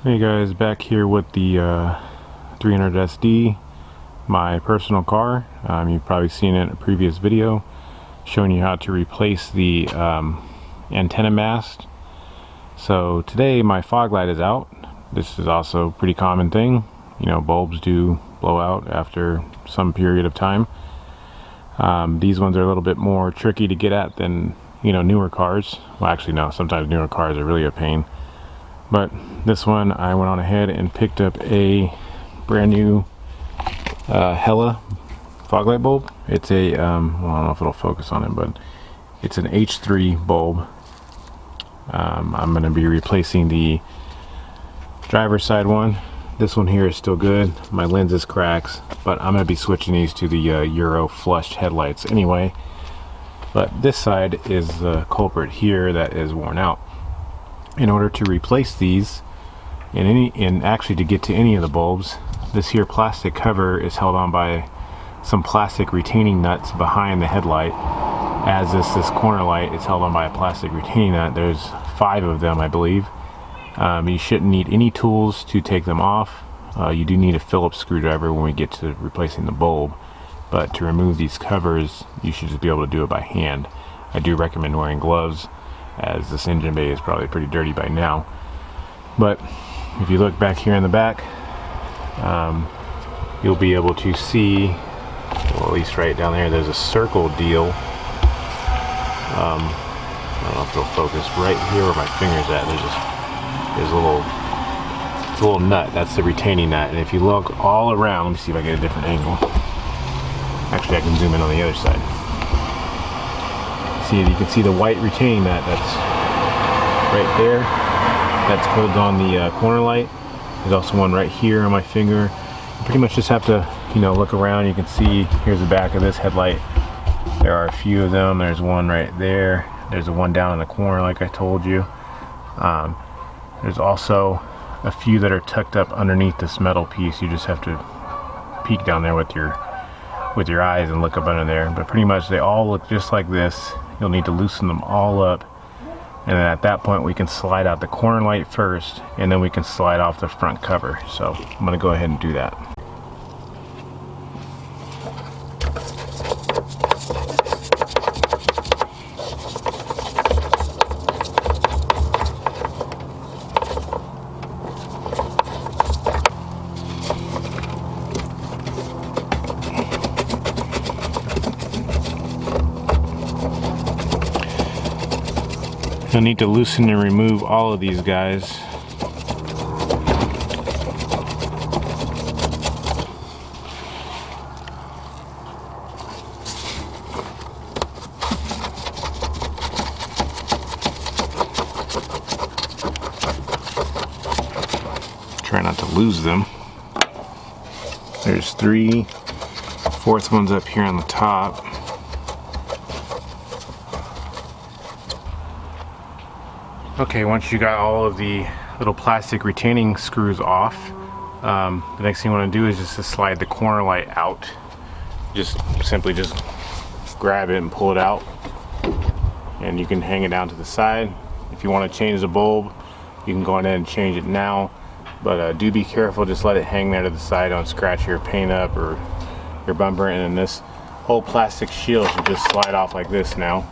Hey guys, back here with the 300 SD, my personal car. You've probably seen it in a previous video showing you how to replace the antenna mast. So today my fog light is out. This is also a pretty common thing. You know, bulbs do blow out after some period of time. These ones are a little bit more tricky to get at than, you know, newer cars. Well, actually no, sometimes newer cars are really a pain. But this one, I went on ahead and picked up a brand new Hella fog light bulb. It's a, well, I don't know if it'll focus on it, but it's an H3 bulb. I'm going to be replacing the driver's side one. This one here is still good. My lenses cracks, but I'm going to be switching these to the Euro flushed headlights anyway. But this side is the culprit here that is worn out. In order to replace these, and actually to get to any of the bulbs, this here plastic cover is held on by some plastic retaining nuts behind the headlight. As this corner light is held on by a plastic retaining nut. There's 5 of them, I believe. You shouldn't need any tools to take them off. You do need a Phillips screwdriver when we get to replacing the bulb, but to remove these covers you should just be able to do it by hand. I do recommend wearing gloves, as this engine bay is probably pretty dirty by now. But if you look back here in the back, you'll be able to see, well, at least right down there, there's a circle deal. I don't know if it'll focus. Right here where my finger's at, there's a little nut. That's the retaining nut. And if you look all around, let me see if I get a different angle. Actually, I can zoom in on the other side. See, you can see the white retaining nut that's right there. That's holds on the corner light. There's also one right here on my finger. You pretty much just have to, you know, look around. You can see here's the back of this headlight. There are a few of them. There's one right there. There's a one down in the corner, like I told you. There's also a few that are tucked up underneath this metal piece. You just have to peek down there with your eyes and look up under there. But pretty much they all look just like this. You'll need to loosen them all up, and then at that point we can slide out the corner light first, and then we can slide off the front cover. So I'm going to go ahead and do that. You'll need to loosen and remove all of these guys. Try not to lose them. There's 3. 4th one's up here on the top. Okay, once you got all of the little plastic retaining screws off, the next thing you want to do is just to slide the corner light out. Just simply grab it and pull it out, and you can hang it down to the side. If you want to change the bulb, you can go ahead and change it now, but do be careful. Just let it hang there to the side. Don't scratch your paint up or your bumper. And then this whole plastic shield should just slide off like this now.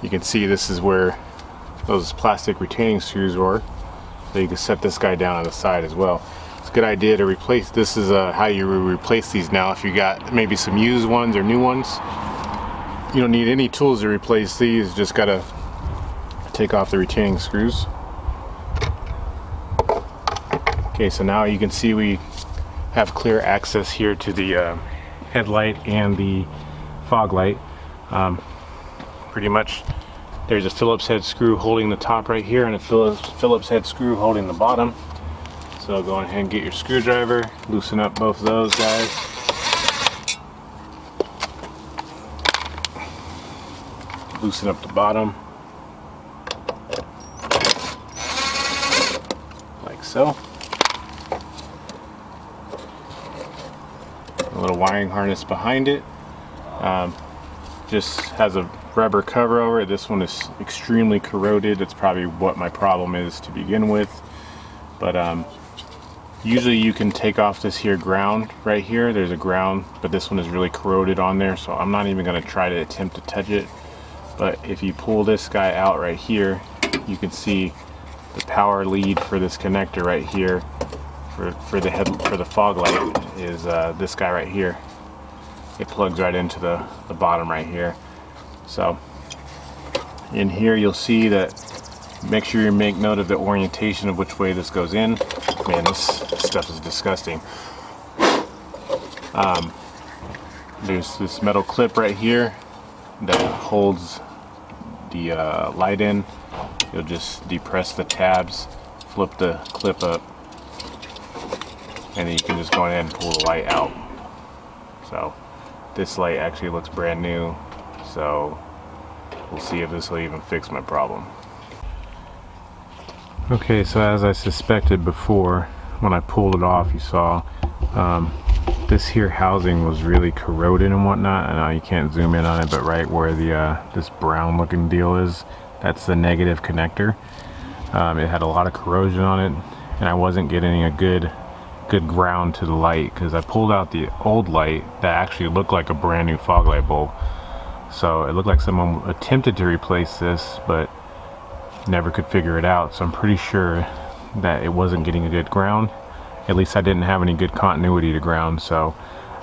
You can see this is where those plastic retaining screws were, so you can set this guy down on the side as well. It's a good idea to replace. This is how you replace these now. If you got maybe some used ones or new ones, you don't need any tools to replace these. Just gotta take off the retaining screws. Okay, so now you can see we have clear access here to the headlight and the fog light. Pretty much there's a Phillips head screw holding the top right here, and a Phillips head screw holding the bottom. So go ahead and get your screwdriver, loosen up both of those guys. Loosen up the bottom, like so. A little wiring harness behind it. Just has a rubber cover over it. This one is extremely corroded. It's probably what my problem is to begin with. But usually you can take off this here ground right here. There's a ground, but this one is really corroded on there, so I'm not even going to try to attempt to touch it. But if you pull this guy out right here, you can see the power lead for this connector right here for the fog light is this guy right here. It plugs right into the bottom right here. So in here you'll see that, make sure you make note of the orientation of which way this goes in. Man, this stuff is disgusting. There's this metal clip right here that holds the light in. You'll just depress the tabs, flip the clip up, and then you can just go ahead and pull the light out. So this light actually looks brand new, so we'll see if this will even fix my problem. Okay, so as I suspected before, when I pulled it off, you saw this here housing was really corroded and whatnot. I know you can't zoom in on it, but right where the this brown looking deal is, that's the negative connector. It had a lot of corrosion on it, and I wasn't getting a good ground to the light because I pulled out the old light that actually looked like a brand new fog light bulb. So it looked like someone attempted to replace this but never could figure it out. So I'm pretty sure that it wasn't getting a good ground. At least I didn't have any good continuity to ground. So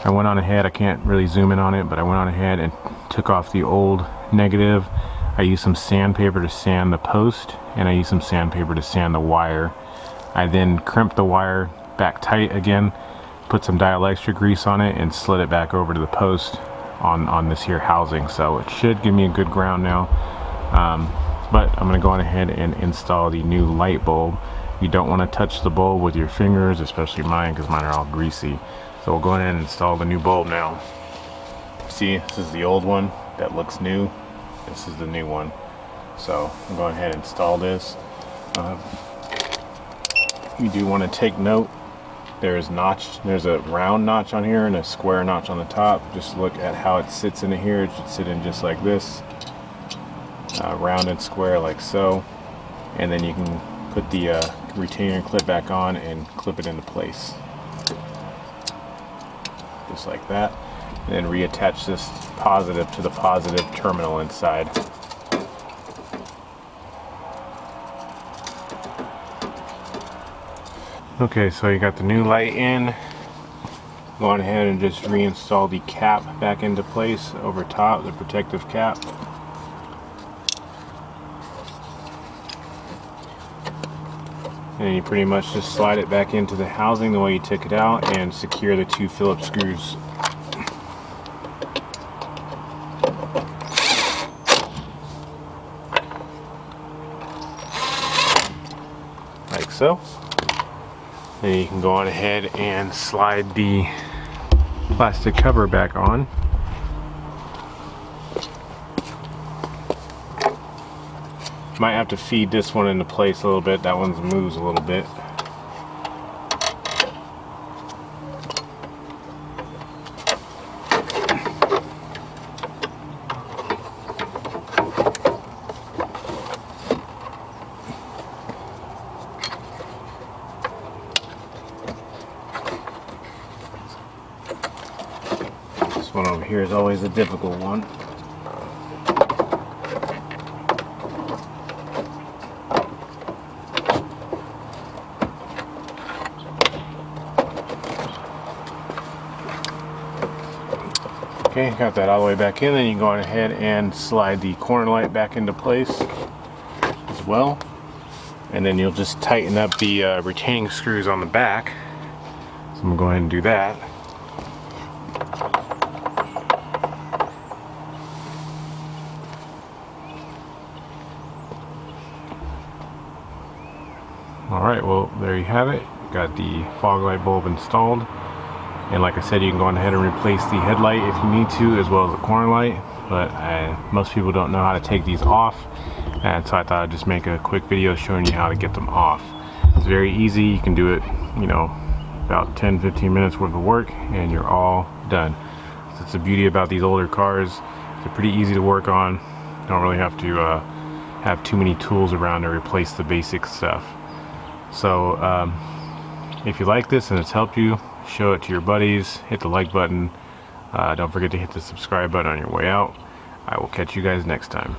I went on ahead, I can't really zoom in on it, but I went on ahead and took off the old negative. I used some sandpaper to sand the post, and I used some sandpaper to sand the wire. I then crimped the wire back tight again, put some dielectric grease on it, and slid it back over to the post on this here housing. So it should give me a good ground now. But I'm going to go on ahead and install the new light bulb. You don't want to touch the bulb with your fingers, especially mine, because mine are all greasy. So we'll go ahead and install the new bulb now. See, this is the old one that looks new. This is the new one. So I'm going ahead and install this. You do want to take note, there's a round notch on here and a square notch on the top. Just look at how it sits in here. It should sit in just like this, round and square like so, and then you can put the retainer clip back on and clip it into place just like that, and then reattach this positive to the positive terminal inside. Okay, so you got the new light in. Go on ahead and just reinstall the cap back into place over top, the protective cap. And you pretty much just slide it back into the housing the way you took it out and secure the 2 Phillips screws. Like so. Then you can go on ahead and slide the plastic cover back on. Might have to feed this one into place a little bit. That one moves a little bit. This one over here is always a difficult one. Okay, got that all the way back in. Then you can go on ahead and slide the corner light back into place as well. And then you'll just tighten up the retaining screws on the back. So I'm going to go ahead and do that. Alright, well there you have it. Got the fog light bulb installed. And like I said, you can go on ahead and replace the headlight if you need to, as well as the corner light. But most people don't know how to take these off, and so I thought I'd just make a quick video showing you how to get them off. It's very easy. You can do it, you know, about 10-15 minutes worth of work, and you're all done. So it's the beauty about these older cars. They're pretty easy to work on. Don't really have to have too many tools around to replace the basic stuff. So if you like this and it's helped you, show it to your buddies, hit the like button. Don't forget to hit the subscribe button on your way out. I will catch you guys next time.